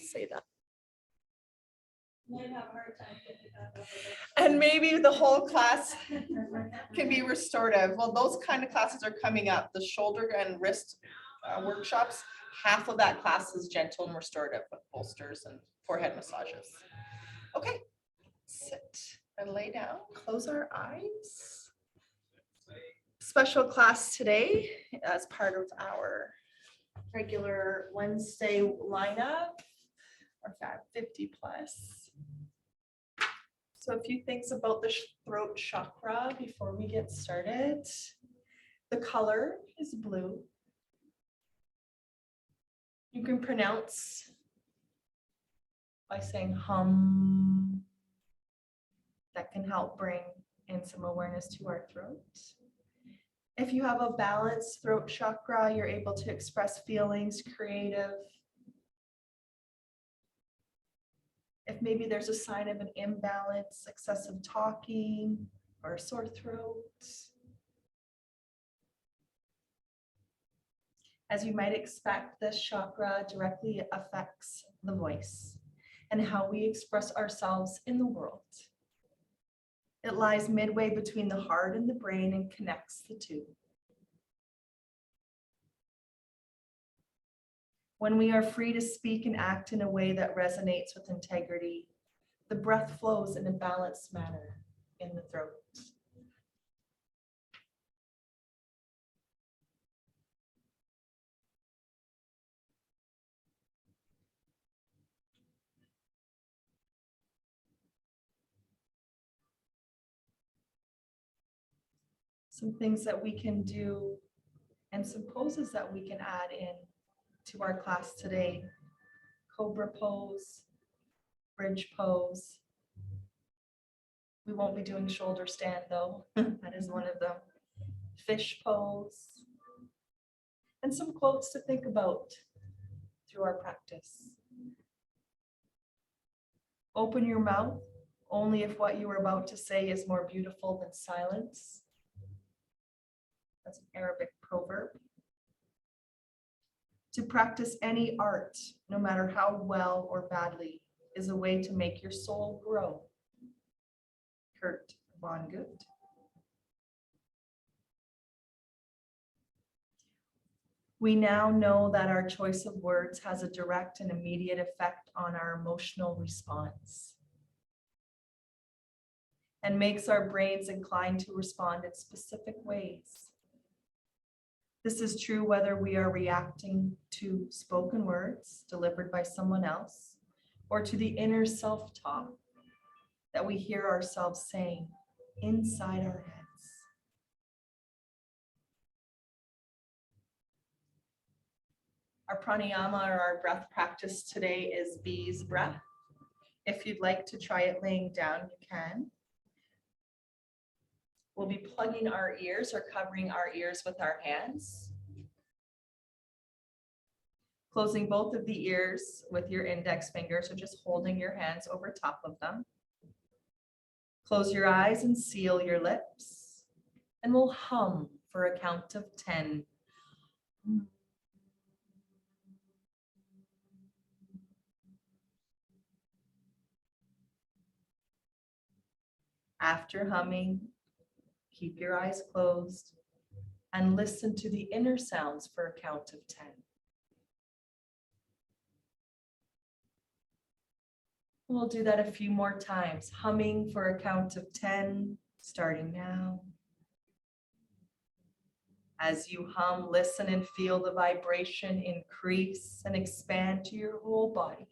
say that. Might have a hard time getting that over there. And maybe the whole class can be restorative. Well, those kind of classes are coming up. The shoulder and wrist workshops, half of that class is gentle and restorative with bolsters and forehead massages. Okay, sit and lay down, close our eyes. Special class today as part of our regular Wednesday lineup, our Fab 50 plus. So a few things about the throat chakra before we get started. The color is blue. You can pronounce by saying hum. That can help bring in some awareness to our throat. If you have a balanced throat chakra, you're able to express feelings, creative. If maybe there's a sign of an imbalance, excessive talking, or a sore throat. As you might expect, this chakra directly affects the voice and how we express ourselves in the world. It lies midway between the heart and the brain and connects the two. When we are free to speak and act in a way that resonates with integrity, the breath flows in a balanced manner in the throat. Some things that we can do and some poses that we can add in to our class today. Cobra Pose, Bridge Pose. We won't be doing shoulder stand though. That is one of them. Fish pose. And some quotes to think about through our practice. Open your mouth only if what you are about to say is more beautiful than silence. That's an Arabic proverb. To practice any art, no matter how well or badly, is a way to make your soul grow. Kurt Vonnegut. We now know that our choice of words has a direct and immediate effect on our emotional response and makes our brains inclined to respond in specific ways. This is true whether we are reacting to spoken words delivered by someone else or to the inner self-talk that we hear ourselves saying inside our heads. Our pranayama or our breath practice today is bee's breath. If you'd like to try it laying down, you can. We'll be plugging our ears or covering our ears with our hands. Closing both of the ears with your index finger, so just holding your hands over top of them. Close your eyes and seal your lips, and we'll hum for a count of 10. After humming, keep your eyes closed and listen to the inner sounds for a count of 10. We'll do that a few more times, humming for a count of 10, starting now. As you hum, listen and feel the vibration increase and expand to your whole body.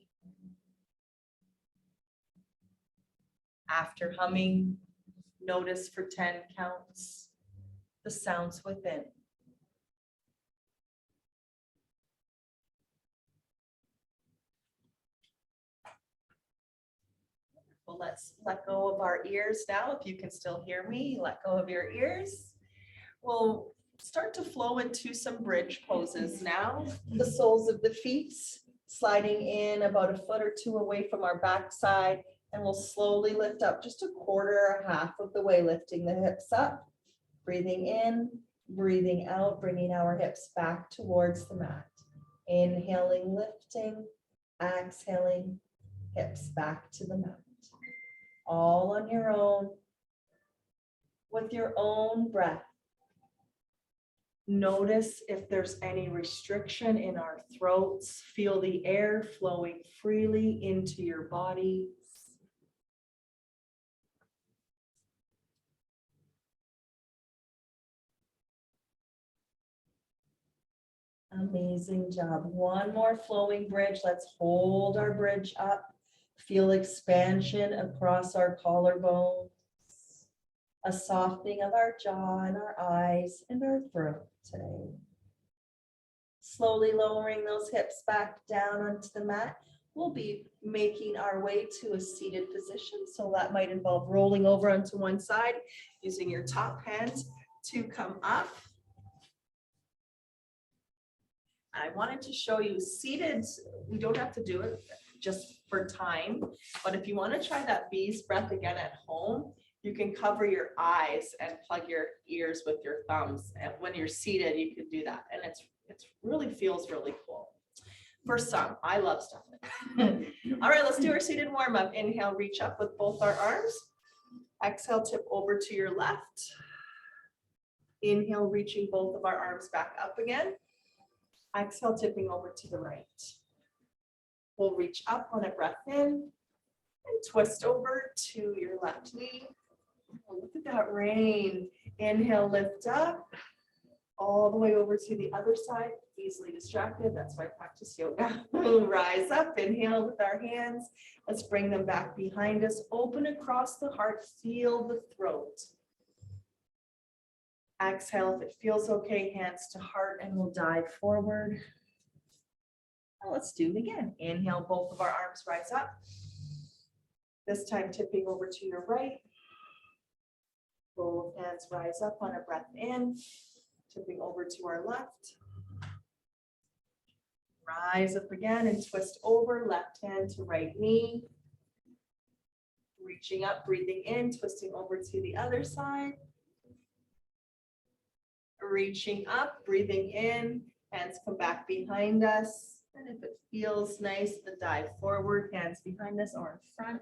After humming, notice for 10 counts the sounds within. Well, let's let go of our ears now. If you can still hear me, let go of your ears. We'll start to flow into some bridge poses now. The soles of the feet sliding in about a foot or two away from our backside. And we'll slowly lift up just a quarter or half of the way, lifting the hips up, breathing in, breathing out, bringing our hips back towards the mat. Inhaling, lifting, Exhaling, hips back to the mat. All on your own, with your own breath. Notice if there's any restriction in our throats. Feel the air flowing freely into your body. Amazing job. One more flowing bridge. Let's hold our bridge up. Feel expansion across our collarbones. A softening of our jaw and our eyes and our throat today. Slowly lowering those hips back down onto the mat. We'll be making our way to a seated position. So that might involve rolling over onto one side, using your top hands to come up. I wanted to show you seated. We don't have to do it just for time, but if you want to try that bee's breath again at home, you can cover your eyes and plug your ears with your thumbs. And when you're seated, you can do that. And it's really feels really cool. For some, I love stuff like that. All right, let's do our seated warm up. Inhale, reach up with both our arms. Exhale, tip over to your left. Inhale, reaching both of our arms back up again. Exhale, tipping over to the right. We'll reach up on a breath in and twist over to your left knee. Oh, look at that rain. Inhale, lift up all the way over to the other side. Easily distracted. That's why I practice yoga. Rise up, inhale with our hands. Let's bring them back behind us. Open across the heart. Feel the throat. Exhale, if it feels okay, hands to heart, and we'll dive forward. Now let's do it again. Inhale, both of our arms rise up. This time tipping over to your right. Both hands rise up on a breath in, tipping over to our left. Rise up again and twist over, left hand to right knee. Reaching up, breathing in, twisting over to the other side. Reaching up, breathing in, hands come back behind us. And if it feels nice, the dive forward, hands behind us or in front.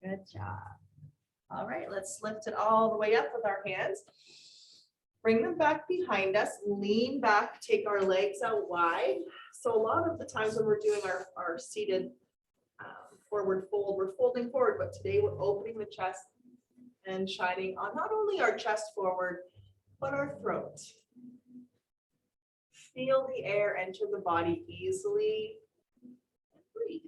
Good job. All right, let's lift it all the way up with our hands. Bring them back behind us, lean back, take our legs out wide. So a lot of the times when we're doing our seated forward fold, we're folding forward, but today we're opening the chest and shining on not only our chest forward, but our throat. Feel the air enter the body easily and breathe.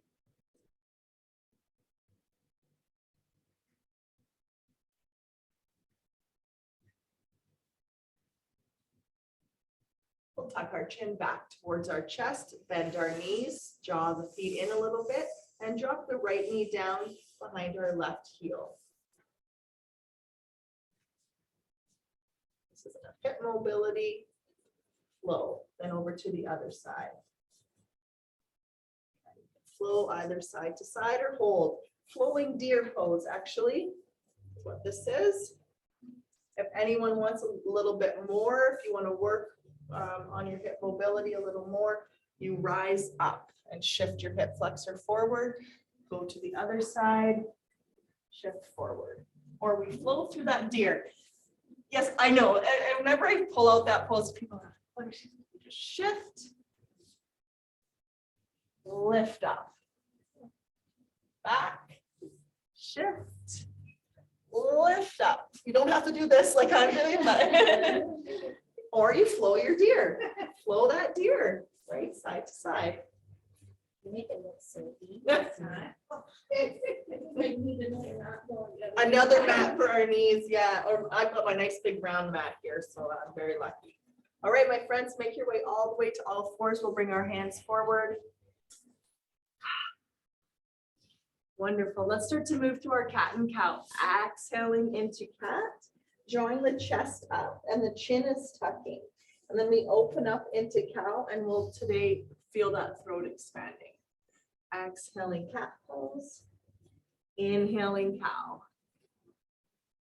We'll tuck our chin back towards our chest, bend our knees, draw the feet in a little bit, and drop the right knee down behind our left heel. This is a hip mobility flow, then over to the other side. Flow either side to side or hold. Flowing deer pose actually is what this is. If anyone wants a little bit more, if you want to work on your hip mobility a little more, you rise up and shift your hip flexor forward, go to the other side, shift forward, or we flow through that deer. Yes, I know. And whenever I pull out that pose, people are like, what is she doing? Just shift, lift up, back, shift, lift up. You don't have to do this like I'm doing, but or you flow your deer. Flow that deer, right, side to side. You make it look so easy. Another mat for our knees, yeah. Or I've got my nice big round mat here, so I'm very lucky. All right, my friends, make your way all the way to all fours. We'll bring our hands forward. Wonderful. Let's start to move through our cat and cow. Exhaling into cat, drawing the chest up and the chin is tucking. And then we open up into cow and we'll today feel that throat expanding. Exhaling cat pose. Inhaling cow.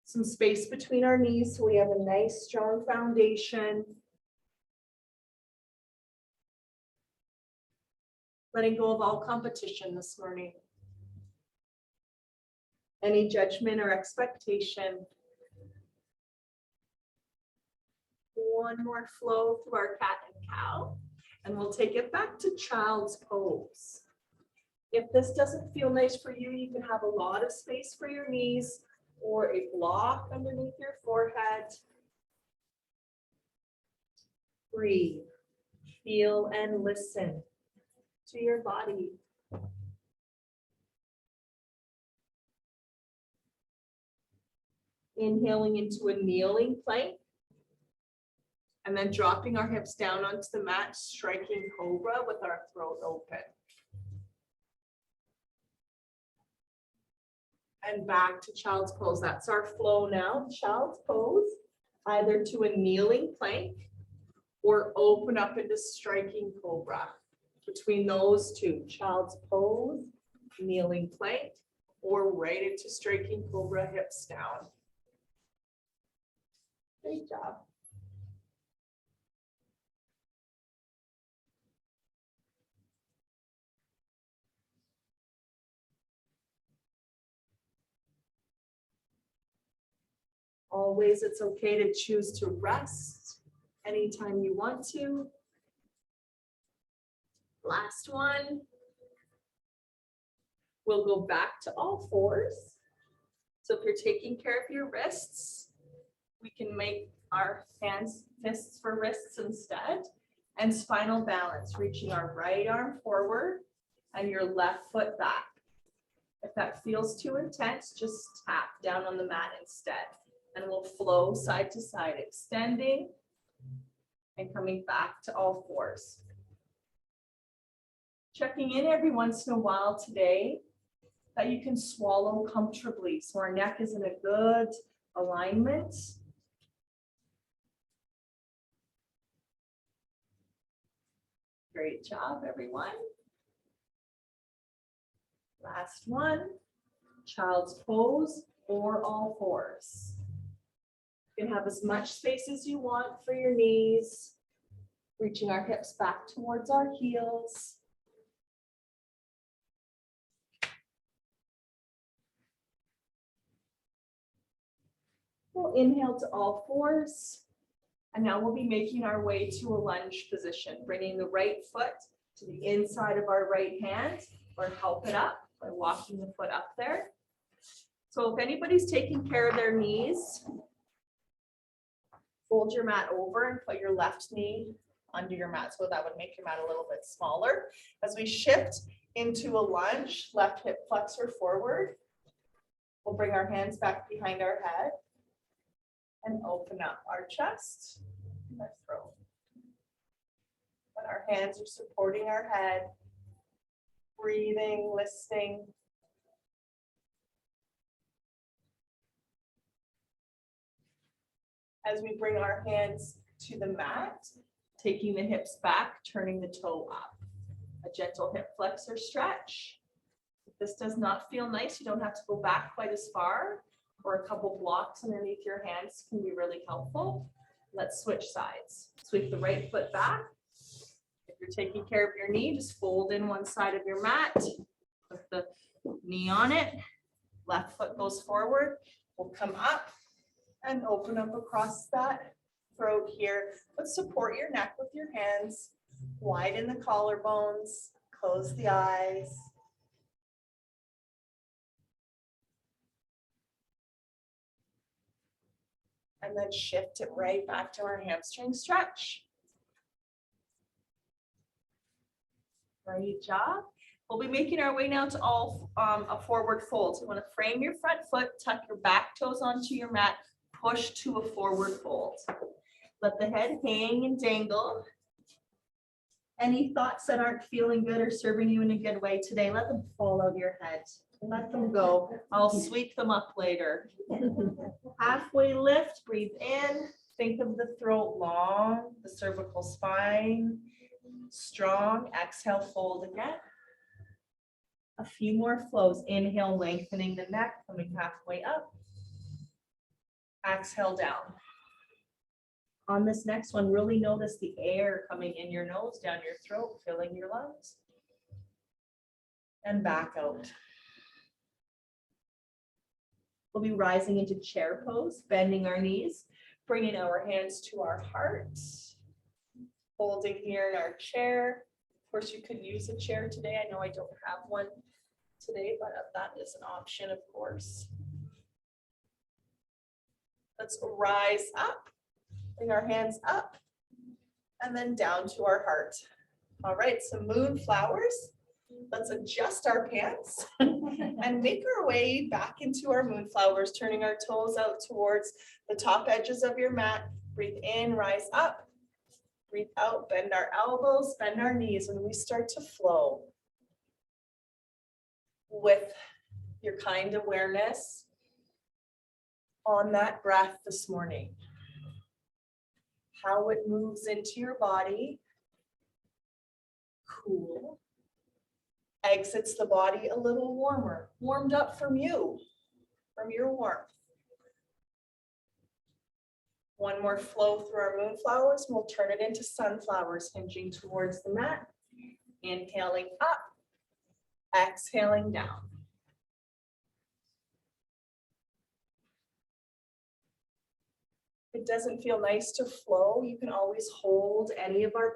Some space between our knees so we have a nice strong foundation. Letting go of all competition this morning. Any judgment or expectation. One more flow through our cat and cow, and we'll take it back to child's pose. If this doesn't feel nice for you, you can have a lot of space for your knees or a block underneath your forehead. Breathe, feel, and listen to your body. Inhaling into a kneeling plank. And then dropping our hips down onto the mat, striking cobra with our throat open. And back to child's pose. That's our flow now. Child's pose, either to a kneeling plank or open up into striking cobra. Between those two, child's pose, kneeling plank, or right into striking cobra, hips down. Great job. Always, it's okay to choose to rest anytime you want to. Last one. We'll go back to all fours. So if you're taking care of your wrists, we can make our hands fists for wrists instead. And spinal balance, reaching our right arm forward and your left foot back. If that feels too intense, just tap down on the mat instead. And we'll flow side to side, extending and coming back to all fours. Checking in every once in a while today that you can swallow comfortably so our neck is in a good alignment. Great job, everyone. Last one, child's pose or all fours. You can have as much space as you want for your knees, reaching our hips back towards our heels. We'll inhale to all fours. And now we'll be making our way to a lunge position, bringing the right foot to the inside of our right hand, or help it up by walking the foot up there. So if anybody's taking care of their knees, fold your mat over and put your left knee under your mat. So that would make your mat a little bit smaller. As we shift into a lunge, left hip flexor forward. We'll bring our hands back behind our head and open up our chest and our throat. When our hands are supporting our head, breathing, listening. As we bring our hands to the mat, taking the hips back, turning the toe up. A gentle hip flexor stretch. If this does not feel nice, you don't have to go back quite as far, or a couple blocks underneath your hands can be really helpful. Let's switch sides. Sweep the right foot back. If you're taking care of your knee, just fold in one side of your mat, put the knee on it. Left foot goes forward. We'll come up and open up across that throat here, but support your neck with your hands, widen the collarbones, close the eyes. And then shift it right back to our hamstring stretch. Great job. We'll be making our way now to all a forward fold. So you want to frame your front foot, tuck your back toes onto your mat, push to a forward fold. Let the head hang and dangle. Any thoughts that aren't feeling good or serving you in a good way today, let them fall out of your head. Let them go. I'll sweep them up later. Halfway lift, breathe in. Think of the throat long, the cervical spine strong. Exhale, fold again. A few more flows. Inhale, lengthening the neck, coming halfway up. Exhale down. On this next one, really notice the air coming in your nose, down your throat, filling your lungs. and back out. We'll be rising into chair pose, bending our knees, bringing our hands to our heart, holding here in our chair. Of course, you could use a chair today. I know I don't have one today, but that is an option, of course. Let's rise up, bring our hands up, and then down to our heart. All right, so moonflowers. Let's adjust our pants and make our way back into our moonflowers, turning our toes out towards the top edges of your mat. Breathe in, rise up. Breathe out, bend our elbows, bend our knees when we start to flow with your kind awareness on that breath this morning. How it moves into your body. Cool. Exits the body a little warmer, warmed up from you, from your warmth. One more flow through our moonflowers, and we'll turn it into sunflowers, hinging towards the mat. Inhaling up, exhaling down. If it doesn't feel nice to flow, you can always hold any of our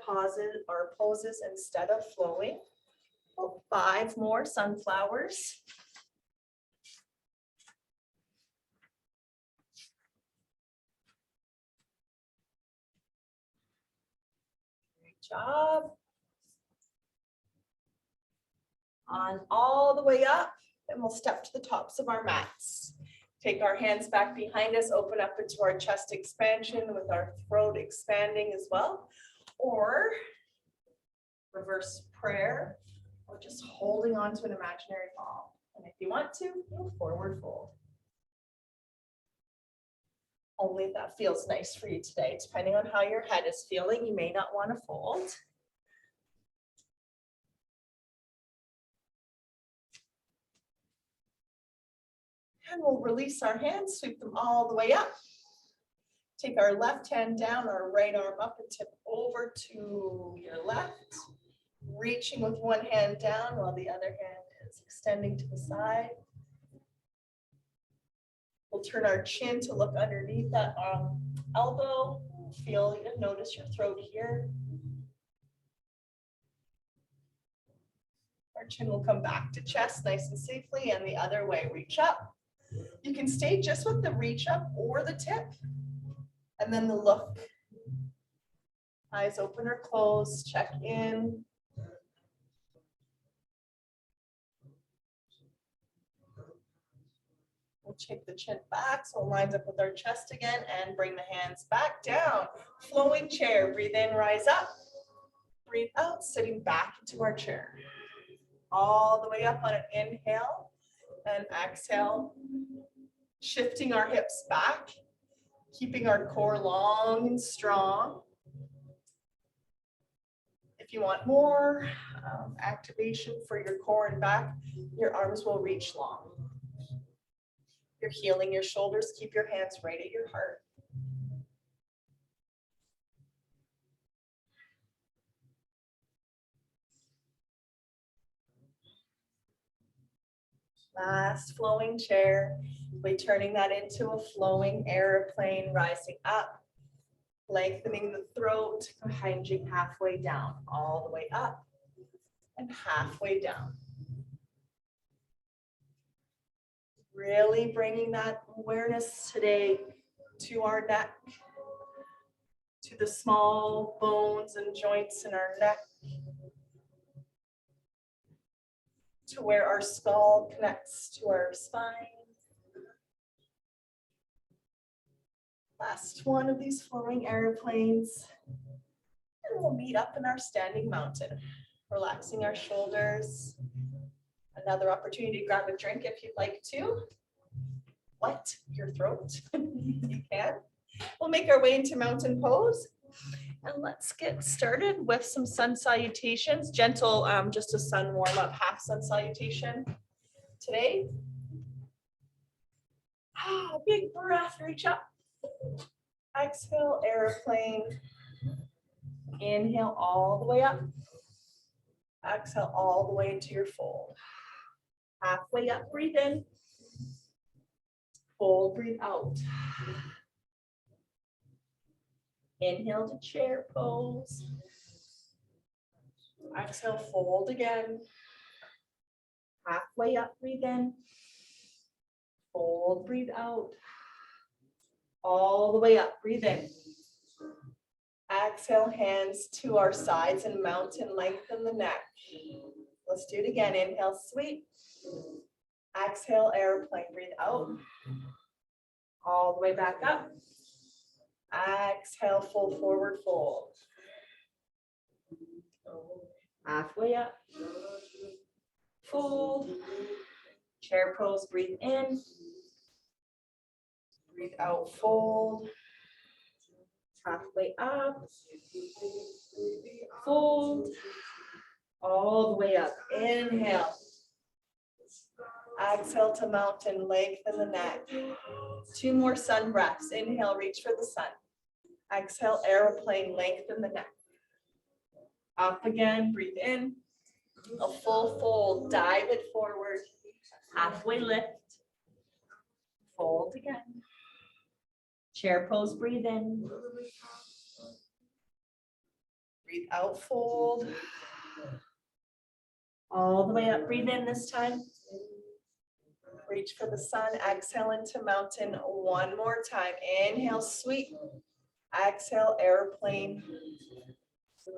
poses instead of flowing. 5 more sunflowers. Great job. On all the way up, and we'll step to the tops of our mats. Take our hands back behind us, open up into our chest expansion with our throat expanding as well, or reverse prayer, or just holding on to an imaginary ball. And if you want to, go forward fold. Only if that feels nice for you today. Depending on how your head is feeling, you may not want to fold. And we'll release our hands, sweep them all the way up. Take our left hand down, our right arm up, and tip over to your left. Reaching with one hand down while the other hand is extending to the side. We'll turn our chin to look underneath that elbow. Feel and notice your throat here. Our chin will come back to chest nice and safely, and the other way, reach up. You can stay just with the reach up or the tip, and then the look. Eyes open or closed, check in. We'll take the chin back so it lines up with our chest again, and bring the hands back down. Flowing chair, breathe in, rise up. Breathe out, sitting back into our chair. All the way up on an inhale and exhale. Shifting our hips back, keeping our core long and strong. If you want more activation for your core and back, your arms will reach long. You're healing your shoulders, keep your hands right at your heart. Last flowing chair. We're turning that into a flowing airplane, rising up, lengthening the throat, hinging halfway down, all the way up and halfway down. Really bringing that awareness today to our neck, to the small bones and joints in our neck, to where our skull connects to our spine. Last one of these flowing airplanes. And we'll meet up in our standing mountain, relaxing our shoulders. Another opportunity to grab a drink if you'd like to. Wet your throat, you can. We'll make our way into mountain pose. And let's get started with some sun salutations. Gentle, just a sun warm up, half sun salutation today. Big breath, reach up. Exhale, airplane. Inhale all the way up. Exhale all the way into your fold. Halfway up, breathe in. Fold, breathe out. Inhale to chair pose. Exhale, fold again. Halfway up, breathe in. Fold, breathe out. All the way up, breathe in. Exhale, hands to our sides and mountain, lengthen the neck. Let's do it again. Inhale, sweep. Exhale, airplane, breathe out. All the way back up. Exhale, full forward fold. Halfway up. Fold. Chair pose, breathe in. Breathe out, fold. Halfway up. Fold. All the way up. Inhale. Exhale to mountain, lengthen the neck. 2 more sun breaths. Inhale, reach for the sun. Exhale, airplane, lengthen the neck. Up again, breathe in. A full fold, dive it forward. Halfway lift. Fold again. Chair pose, breathe in. Breathe out, fold. All the way up, breathe in this time. Reach for the sun, exhale into mountain 1 more time. Inhale, sweep. Exhale, airplane.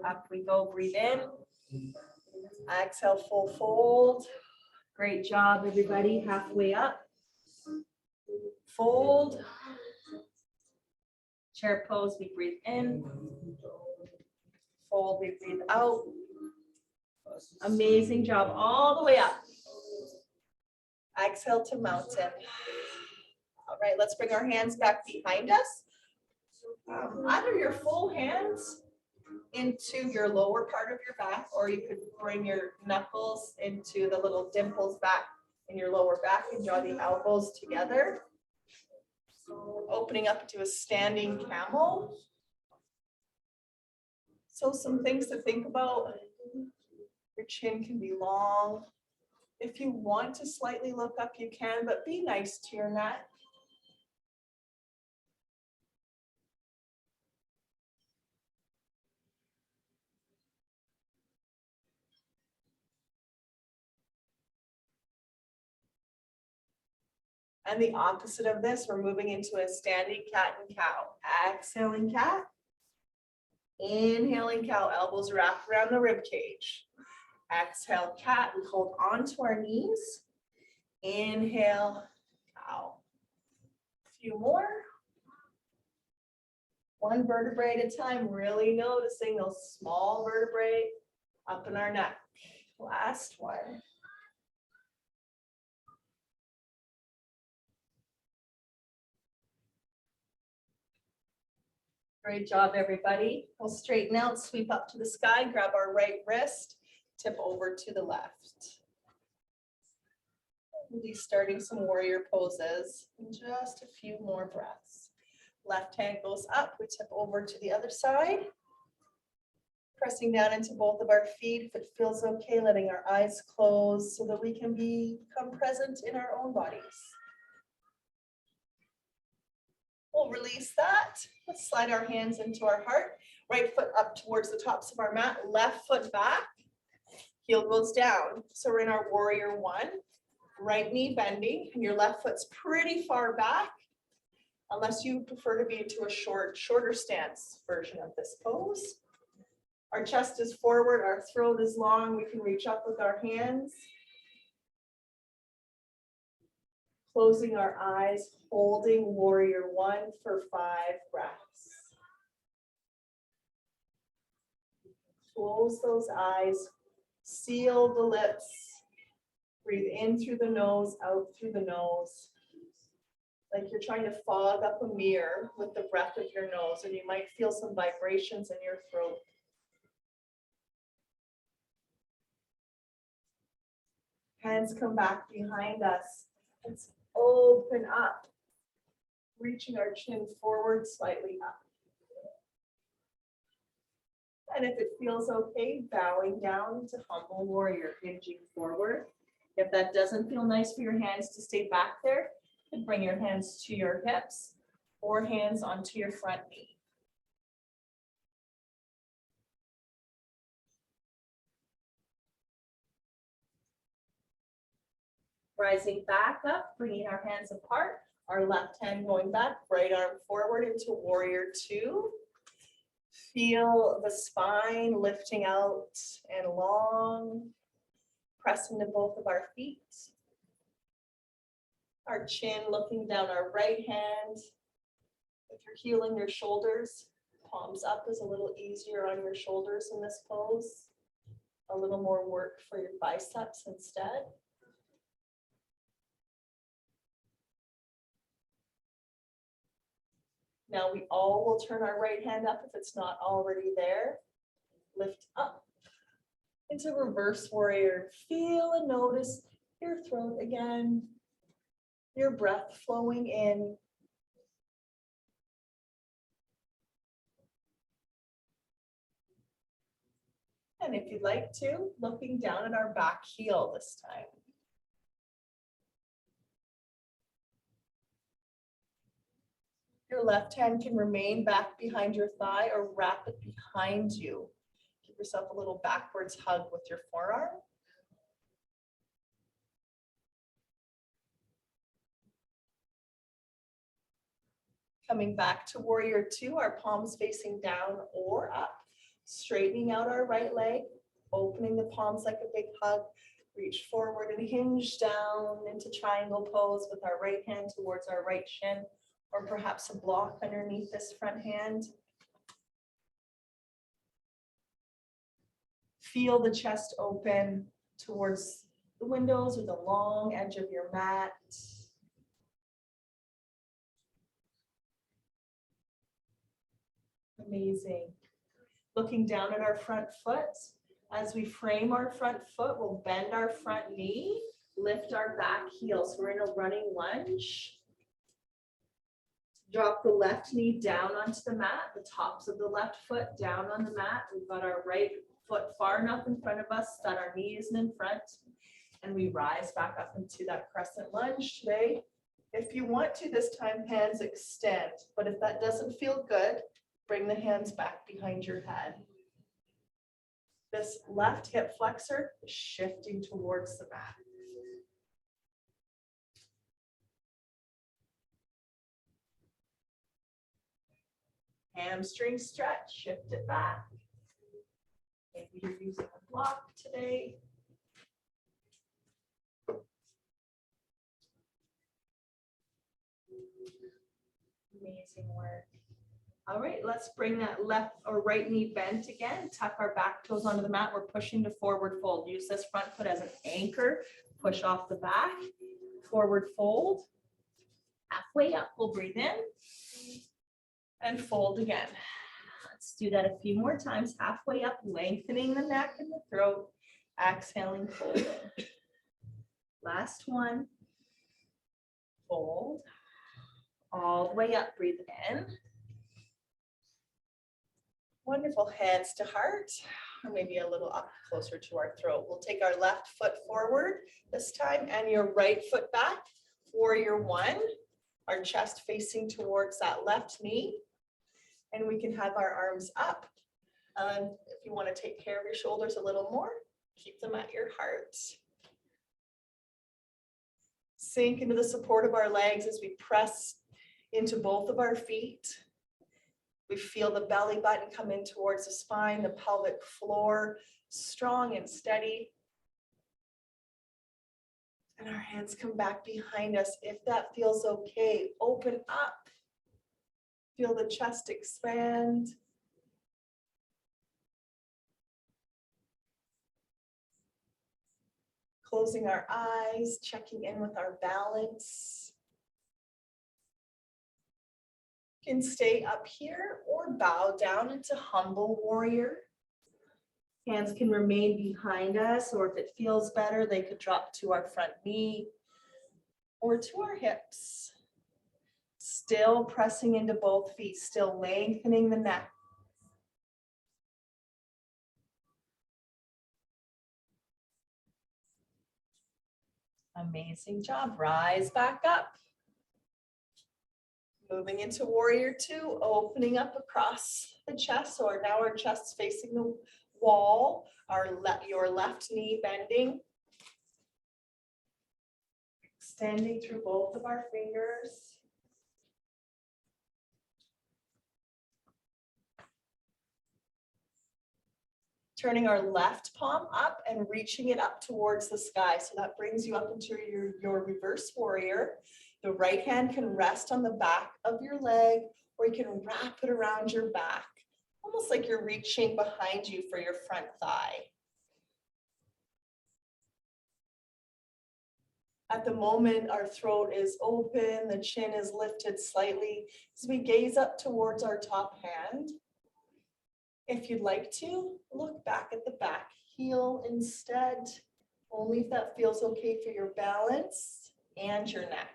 Up we go, breathe in. Exhale, full fold. Great job, everybody. Halfway up. Fold. Chair pose, we breathe in. Fold, we breathe out. Amazing job, all the way up. Exhale to mountain. All right, let's bring our hands back behind us. Either your full hands into your lower part of your back, or you could bring your knuckles into the little dimples back in your lower back and draw the elbows together. Opening up into a standing camel. So some things to think about. Your chin can be long. If you want to slightly look up, you can, but be nice to your neck. And the opposite of this, we're moving into a standing cat and cow. Exhaling cat. Inhaling cow, elbows wrapped around the rib cage. Exhale cat, we hold onto our knees. Inhale cow. A few more. 1 vertebrae at a time, really noticing those small vertebrae up in our neck. Last one. Great job, everybody. We'll straighten out, sweep up to the sky, grab our right wrist, tip over to the left. We'll be starting some warrior poses in just a few more breaths. Left hand goes up, we tip over to the other side. Pressing down into both of our feet. If it feels okay, letting our eyes close so that we can become present in our own bodies. We'll release that. Let's slide our hands into our heart. Right foot up towards the tops of our mat, left foot back, heel goes down. So we're in our warrior 1. Right knee bending, and your left foot's pretty far back, unless you prefer to be into a shorter stance version of this pose. Our chest is forward, our throat is long, we can reach up with our hands. Closing our eyes, holding warrior 1 for 5 breaths. Close those eyes, seal the lips. Breathe in through the nose, out through the nose. Like you're trying to fog up a mirror with the breath of your nose, and you might feel some vibrations in your throat. Hands come back behind us. Let's open up, reaching our chin forward, slightly up. And if it feels okay, bowing down to humble warrior, hinging forward. If that doesn't feel nice for your hands to stay back there, you can bring your hands to your hips or hands onto your front knee. Rising back up, bringing our hands apart, our left hand going back, right arm forward into warrior two. Feel the spine lifting out and long. Press into both of our feet. Our chin looking down our right hand. If you're healing your shoulders, palms up is a little easier on your shoulders in this pose. A little more work for your biceps instead. Now we all will turn our right hand up if it's not already there. Lift up into reverse warrior. Feel and notice your throat again. Your breath flowing in. And if you'd like to, looking down at our back heel this time. Your left hand can remain back behind your thigh or wrap it behind you. Give yourself a little backwards hug with your forearm. Coming back to warrior two, our palms facing down or up, straightening out our right leg, opening the palms like a big hug, reach forward and hinge down into triangle pose with our right hand towards our right shin, or perhaps a block underneath this front hand. Feel the chest open towards the windows or the long edge of your mat. Amazing. Looking down at our front foot. As we frame our front foot, we'll bend our front knee, lift our back heel. So we're in a running lunge. Drop the left knee down onto the mat, the tops of the left foot down on the mat. We've got our right foot far enough in front of us that our knee isn't in front. And we rise back up into that crescent lunge today. If you want to this time, hands extend. But if that doesn't feel good, bring the hands back behind your head. This left hip flexor is shifting towards the mat. Hamstring stretch, shift it back. Maybe you're using a block today. Amazing work. All right, let's bring that left or right knee bent again. Tuck our back toes onto the mat. We're pushing to forward fold. Use this front foot as an anchor. Push off the back. Forward fold. Halfway up, we'll breathe in. And fold again. Let's do that a few more times. Halfway up, lengthening the neck and the throat. Exhaling, folding. Last one. Fold. All the way up, breathe in. Wonderful. Hands to heart, or maybe a little up closer to our throat. We'll take our left foot forward this time and your right foot back. Warrior one, our chest facing towards that left knee. And we can have our arms up. If you want to take care of your shoulders a little more, keep them at your heart. Sink into the support of our legs as we press into both of our feet. We feel the belly button come in towards the spine, the pelvic floor, strong and steady. And our hands come back behind us. If that feels okay, open up. Feel the chest expand. Closing our eyes, checking in with our balance. You can stay up here or bow down into humble warrior. Hands can remain behind us, or if it feels better, they could drop to our front knee or to our hips. Still pressing into both feet, still lengthening the neck. Amazing job. Rise back up. Moving into warrior two, opening up across the chest. So now our chest's facing the wall, your left knee bending. Extending through both of our fingers. Turning our left palm up and reaching it up towards the sky. So that brings you up into your reverse warrior. The right hand can rest on the back of your leg, or you can wrap it around your back, almost like you're reaching behind you for your front thigh. At the moment, our throat is open, the chin is lifted slightly as we gaze up towards our top hand. If you'd like to, look back at the back heel instead, only if that feels okay for your balance and your neck.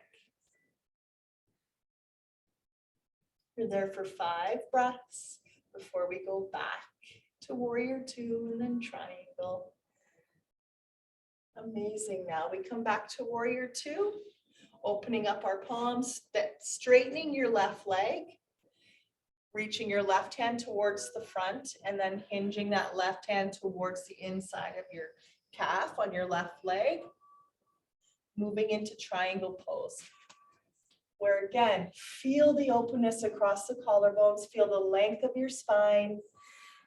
You're there for 5 breaths before we go back to warrior two and then triangle. Amazing. Now we come back to warrior two, opening up our palms, straightening your left leg, reaching your left hand towards the front, and then hinging that left hand towards the inside of your calf on your left leg. Moving into triangle pose, where again, feel the openness across the collarbones, feel the length of your spine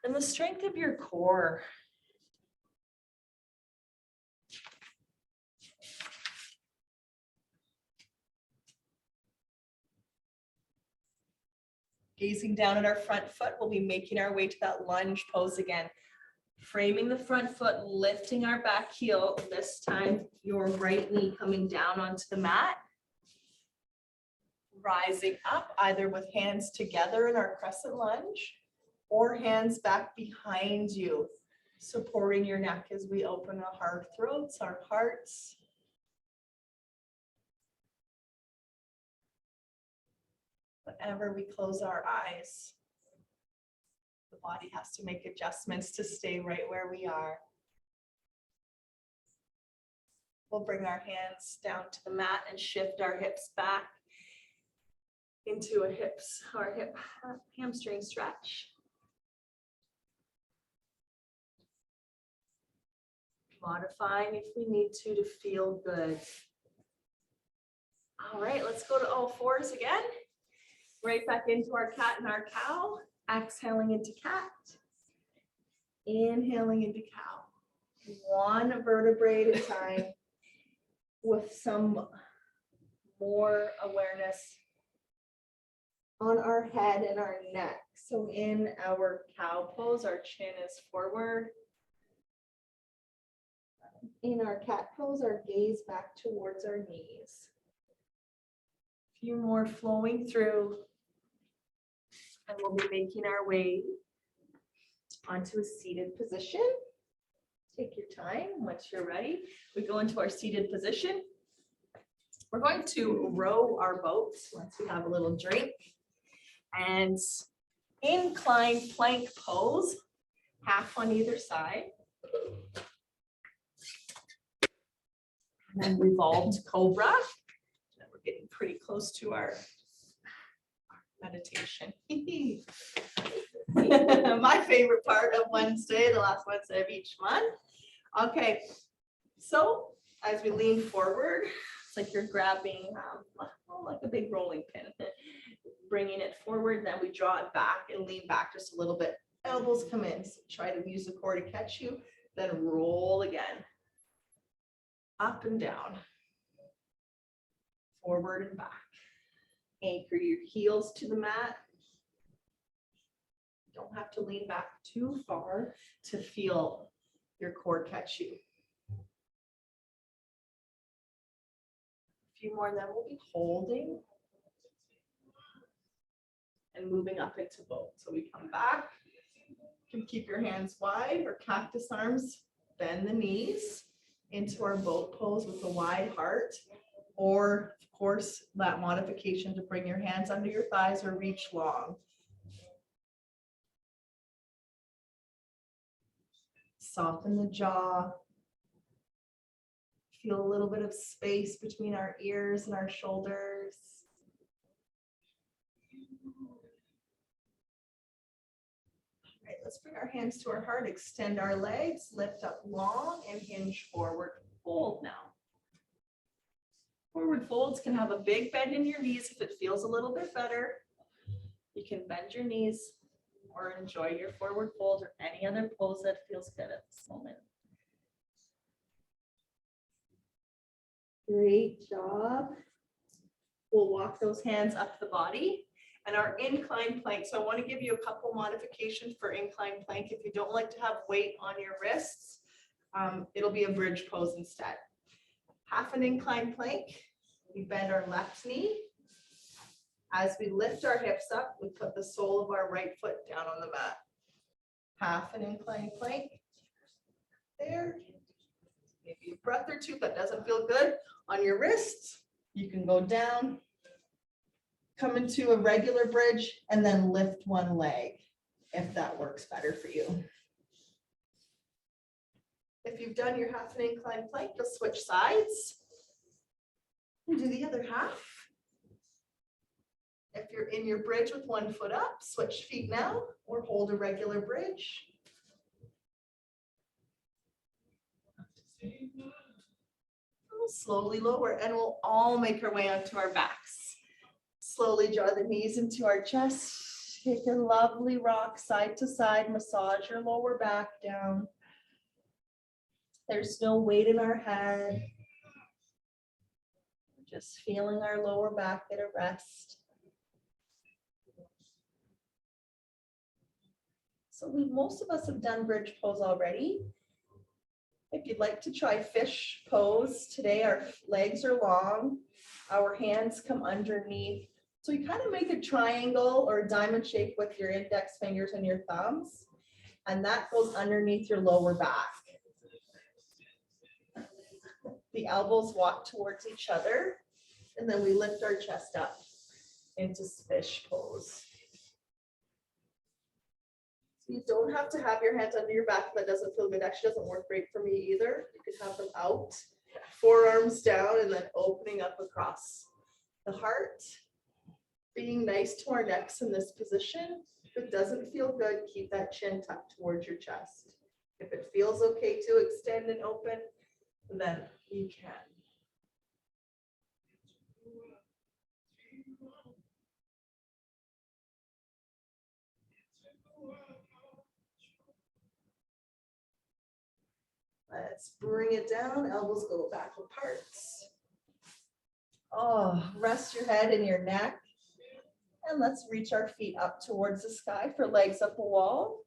and the strength of your core. Gazing down at our front foot, we'll be making our way to that lunge pose again. Framing the front foot, lifting our back heel, this time your right knee coming down onto the mat. Rising up either with hands together in our crescent lunge or hands back behind you, supporting your neck as we open our throats, our hearts. Whenever we close our eyes, the body has to make adjustments to stay right where we are. We'll bring our hands down to the mat and shift our hips back into a hip hamstring stretch. Modifying if we need to feel good. All right, let's go to all fours again. Right back into our cat and our cow. Exhaling into cat. Inhaling into cow. One vertebrae at a time with some more awareness on our head and our neck. So in our cow pose, our chin is forward. In our cat pose, our gaze back towards our knees. A few more flowing through. And we'll be making our way onto a seated position. Take your time once you're ready. We go into our seated position. We're going to row our boat once we have a little drink. And incline plank pose, half on either side. And then revolved cobra. And we're getting pretty close to our meditation. My favorite part of Wednesday, the last Wednesday of each month. Okay, so as we lean forward, it's like you're grabbing like a big rolling pin, bringing it forward, then we draw it back and lean back just a little bit. Elbows come in, so try to use the core to catch you, then roll again. Up and down, forward and back. Anchor your heels to the mat. You don't have to lean back too far to feel your core catch you. A few more, and then we'll be holding and moving up into boat. So we come back, you can keep your hands wide or cactus arms, bend the knees into our boat pose with a wide heart, or of course that modification to bring your hands under your thighs or reach long. Soften the jaw, Feel a little bit of space between our ears and our shoulders. All right, let's bring our hands to our heart, extend our legs, lift up long and hinge forward. Fold now. Forward folds can have a big bend in your knees if it feels a little bit better. You can bend your knees or enjoy your forward fold or any other pose that feels good at this moment. Great job. We'll walk those hands up the body and our incline plank. So I want to give you a couple modifications for incline plank. If you don't like to have weight on your wrists, it'll be a bridge pose instead. Half an incline plank. We bend our left knee. As we lift our hips up, we put the sole of our right foot down on the mat. Half an incline plank. There. Maybe a breath or two if that doesn't feel good on your wrists. You can go down, come into a regular bridge, and then lift one leg if that works better for you. If you've done your half an incline plank, you'll switch sides and do the other half. If you're in your bridge with one foot up, switch feet now or hold a regular bridge. We'll slowly lower and we'll all make our way onto our backs. Slowly draw the knees into our chest. Take a lovely rock side to side, massage your lower back down. There's no weight in our head. Just feeling our lower back at a rest. So most of us have done bridge pose already. If you'd like to try fish pose, today our legs are long, our hands come underneath. So you kind of make a triangle or a diamond shape with your index fingers and your thumbs, and that goes underneath your lower back. The elbows walk towards each other, and then we lift our chest up into fish pose. You don't have to have your hands under your back if that doesn't feel good. Actually doesn't work great for me either. You can have them out, forearms down, and then opening up across the heart. Being nice to our necks in this position. If it doesn't feel good, keep that chin tucked towards your chest. If it feels okay to extend and open, then you can. Let's bring it down, elbows go back apart. Oh, rest your head and your neck. And let's reach our feet up towards the sky for legs up a wall.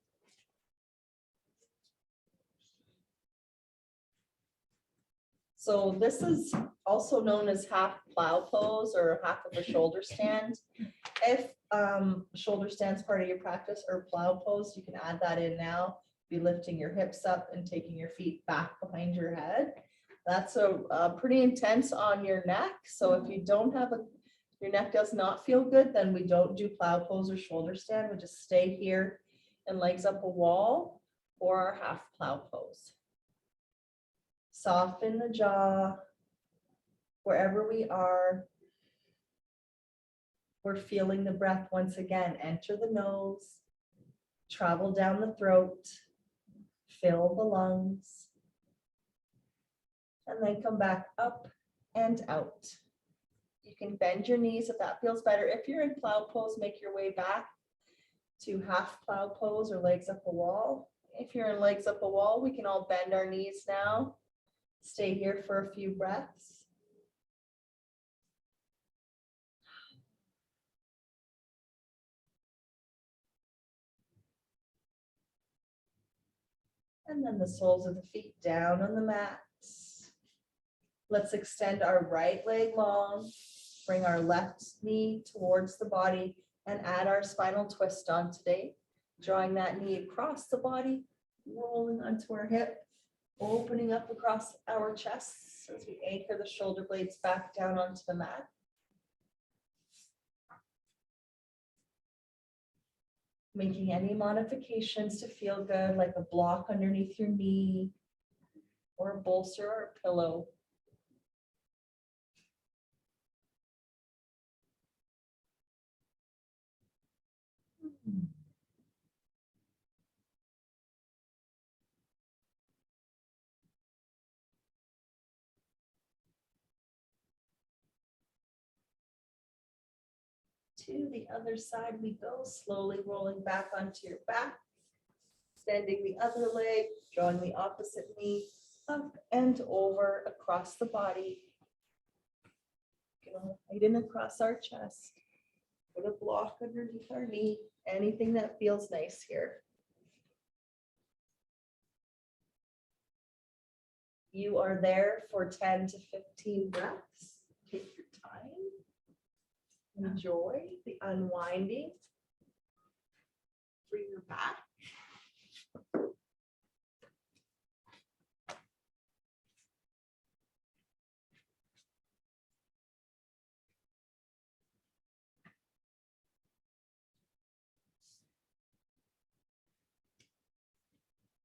So this is also known as half plow pose or half of a shoulder stand. If shoulder stand is part of your practice or plow pose, you can add that in now. Be lifting your hips up and taking your feet back behind your head. That's a pretty intense on your neck. So if you don't have your neck does not feel good, then we don't do plow pose or shoulder stand. We just stay here and legs up a wall or our half plow pose. Soften the jaw wherever we are. We're feeling the breath once again. Enter the nose, travel down the throat, fill the lungs, and then come back up and out. You can bend your knees if that feels better. If you're in plow pose, make your way back to half plow pose or legs up a wall. If you're in legs up a wall, we can all bend our knees now. Stay here for a few breaths. And then the soles of the feet down on the mat. Let's extend our right leg long. Bring our left knee towards the body and add our spinal twist on today. Drawing that knee across the body, rolling onto our hip, opening up across our chests as we anchor the shoulder blades back down onto the mat. Making any modifications to feel good, like a block underneath your knee or a bolster or a pillow. to the other side we go, slowly rolling back onto your back. Extending the other leg, drawing the opposite knee up and over across the body. Right in across our chest. Put a block underneath our knee. Anything that feels nice here. You are there for 10 to 15 breaths. Take your time. Enjoy the unwinding. Bring your back.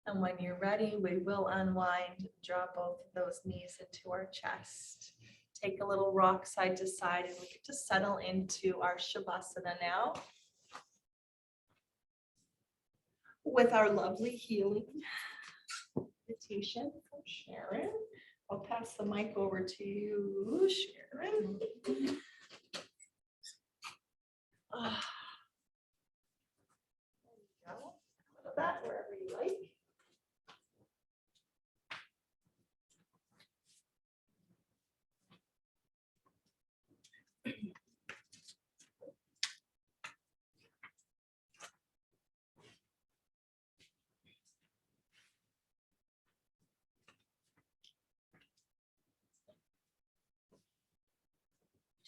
And when you're ready, we will unwind, drop both of those knees into our chest. Take a little rock side to side, and we get to settle into our Shavasana now. With our lovely healing meditation from Sharon. I'll pass the mic over to you, Sharon. Ah. There you go. Put that wherever you like.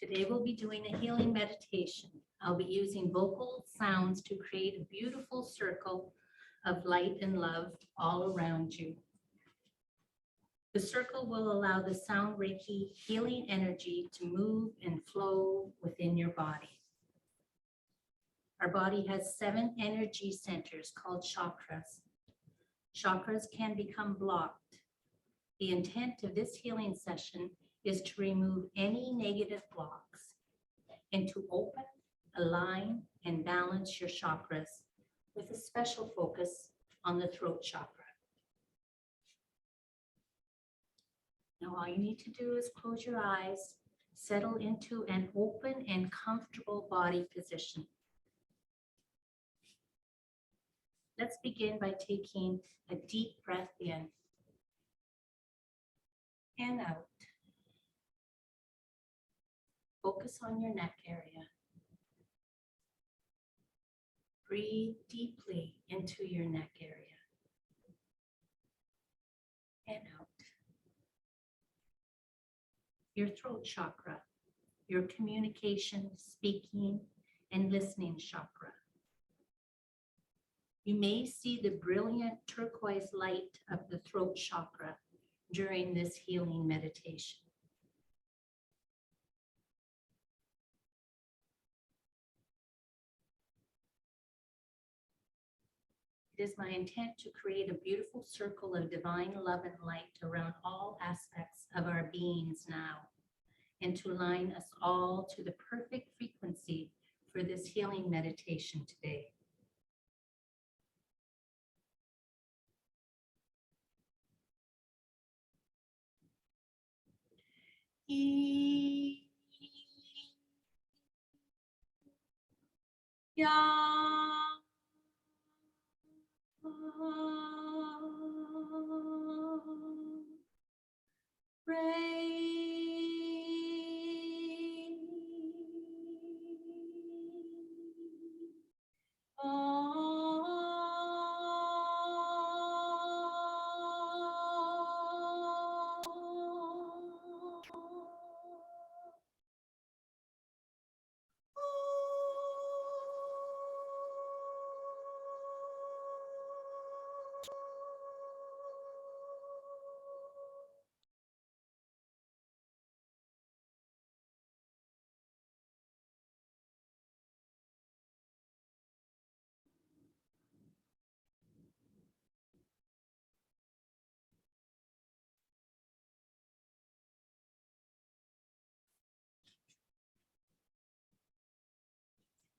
Today we'll be doing a healing meditation. I'll be using vocal sounds to create a beautiful circle of light and love all around you. The circle will allow the sound Reiki healing energy to move and flow within your body. Our body has 7 energy centers called chakras. Chakras can become blocked. The intent of this healing session is to remove any negative blocks and to open, align, and balance your chakras with a special focus on the throat chakra. Now, all you need to do is close your eyes, settle into an open and comfortable body position. Let's begin by taking a deep breath in and out. Focus on your neck area. Breathe deeply into your neck area and out. Your throat chakra, your communication, speaking, and listening chakra. You may see the brilliant turquoise light of the throat chakra during this healing meditation. It is my intent to create a beautiful circle of divine love and light around all aspects of our beings now, and to align us all to the perfect frequency for this healing meditation today.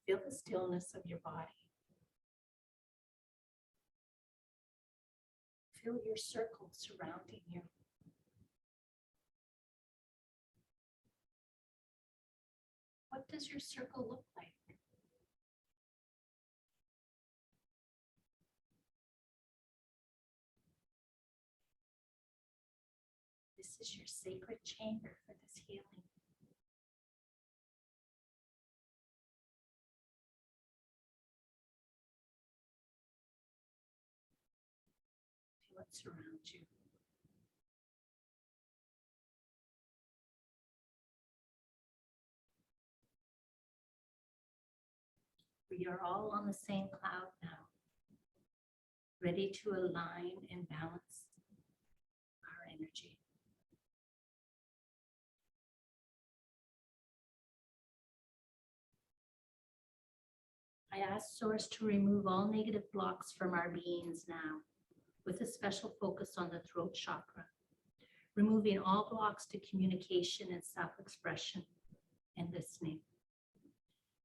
Feel the stillness of your body. Feel your circle surrounding you. What does your circle look like is your sacred chamber for this healing. Feel it surround you. We are all on the same cloud now, ready to align and balance our energy. I ask Source to remove all negative blocks from our beings now, with a special focus on the throat chakra, removing all blocks to communication and self-expression and listening,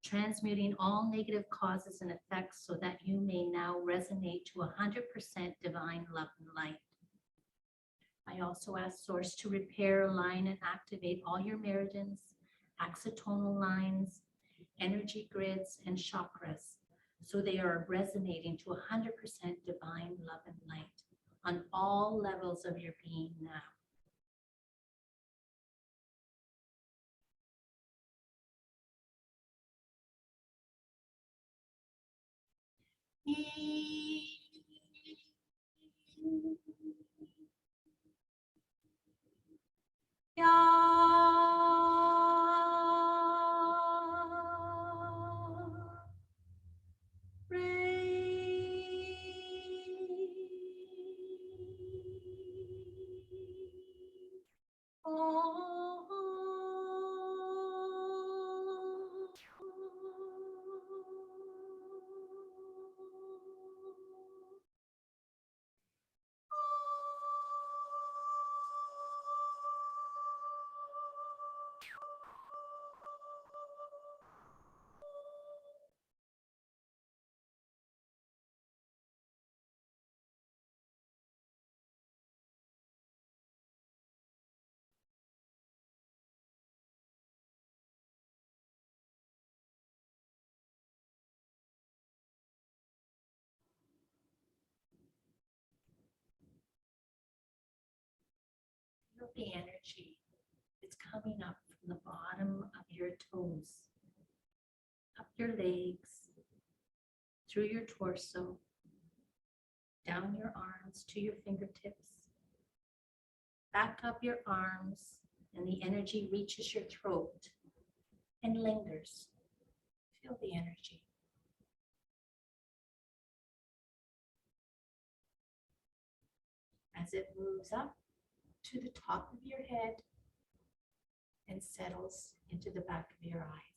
transmuting all negative causes and effects so that you may now resonate to 100% divine love and light. I also ask Source to repair, align, and activate all your meridians, axonal lines, energy grids, and chakras, so they are resonating to 100% divine love and light on all levels of your being now. Feel the energy. It's coming up from the bottom of your toes, up your legs, through your torso, down your arms to your fingertips, back up your arms, and the energy reaches your throat and lingers. Feel the energy. As it moves up to the top of your head and settles into the back of your eyes.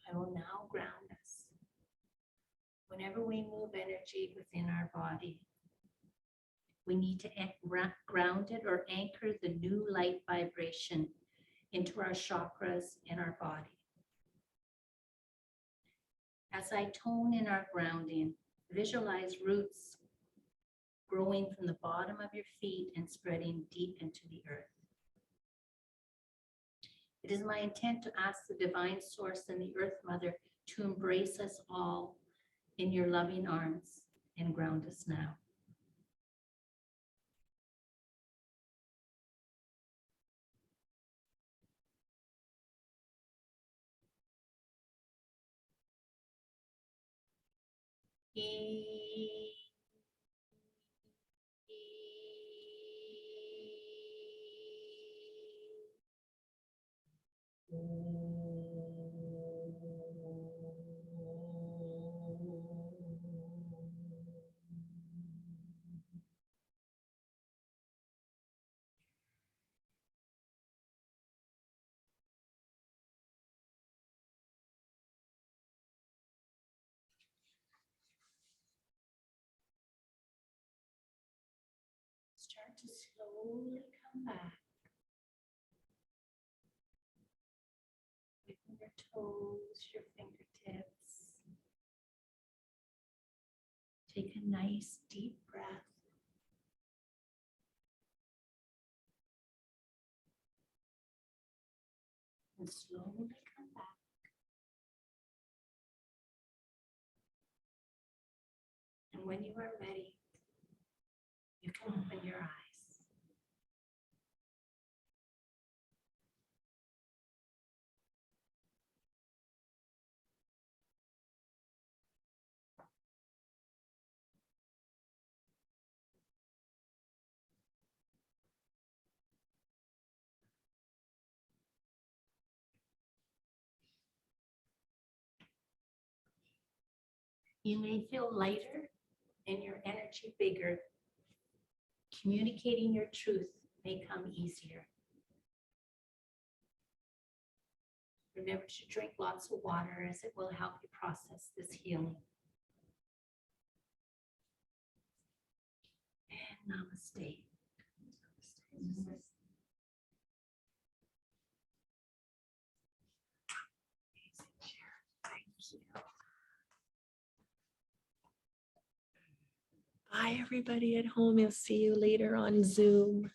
I will now ground us. Whenever we move energy within our body, we need to ground it or anchor the new light vibration into our chakras in our body. As I tone in our grounding, visualize roots growing from the bottom of your feet and spreading deep into the earth. It is my intent to ask the Divine Source and the Earth Mother to embrace us all in your loving arms and ground us now. Start to slowly come back your toes, your fingertips. Take a nice deep breath. And slowly come back. And when you are ready, you can open your eyes. You may feel lighter and your energy bigger. Communicating your truth may come easier. Remember to drink lots of water as it will help you process this healing. And namaste. Bye, everybody at home. I'll see you later on Zoom.